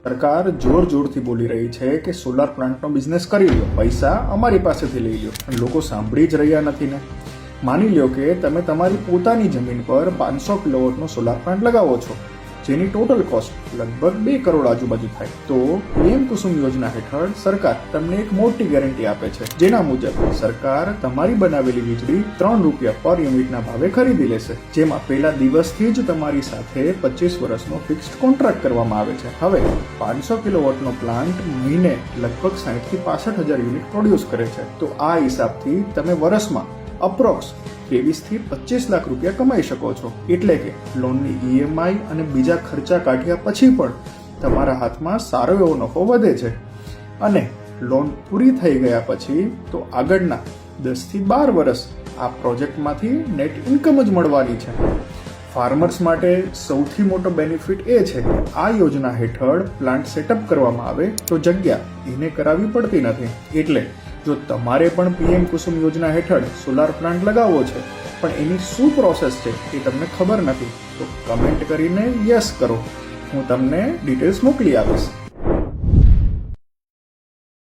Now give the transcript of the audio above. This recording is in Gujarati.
સરકાર જોર જોરથી બોલી રહી છે કે સોલાર પ્લાન્ટનો બિઝનેસ કરી લો, પૈસા અમારી પાસેથી લઈ લો. પણ લોકો સાંભળી જ રહ્યા નથી ને. માની લો કે તમે તમારી પોતાની જમીન પર 500 કિલોવોટનો સોલાર પ્લાન્ટ લગાવો છો, જેની ટોટલ કોસ્ટ લગભગ 2 કરોડ આજુબાજુ થાય. તો પીએમ કુસુમ યોજના હેઠળ સરકાર તમને એક મોટી ગેરંટી આપે છે, જેના મુજબ સરકાર તમારી બનાવેલી વીજળી 3 રૂપિયા પર યુનિટના ભાવે ખરીદી લેશે, જેમાં પહેલા દિવસથી જ તમારી સાથે 25 વર્ષનો ફિક્સ્ડ કોન્ટ્રાક્ટ કરવામાં આવે છે. હવે 500 કિલોવોટનો પ્લાન્ટ મહિને લગભગ 60 થી 65 હજાર યુનિટ પ્રોડ્યુસ કરે છે. તો આ હિસાબથી તમે વર્ષમાં અપ્રોક્સ 23 થી 25 લાખ રૂપિયા કમાઈ શકો છો. એટલે કે લોનની ઈએમઆઈ અને બીજા ખર્ચા કાઢ્યા પછી પણ તમારા હાથમાં સારો એવો નફો વધે છે. અને લોન પૂરી થઈ ગયા પછી તો આગળના 10 થી 12 વર્ષ આ પ્રોજેક્ટમાંથી નેટ ઇન્કમ જ મળવાની છે. ફાર્મર્સ માટે સૌથી મોટો બેનિફિટ એ છે કે આ યોજના હેઠળ પ્લાન્ટ સેટઅપ કરવામાં આવે તો જગ્યા એને કરાવવી પડતી નથી. એટલે જો તમારે પણ પીએમ કુસુમ યોજના હેઠળ સોલાર પ્લાન્ટ લગાવવો છે, પણ એની શું પ્રોસેસ છે એ તમને ખબર નથી, તો કમેન્ટ કરીને યસ કરો, હું તમને ડિટેલ્સ મોકલી આપીશ.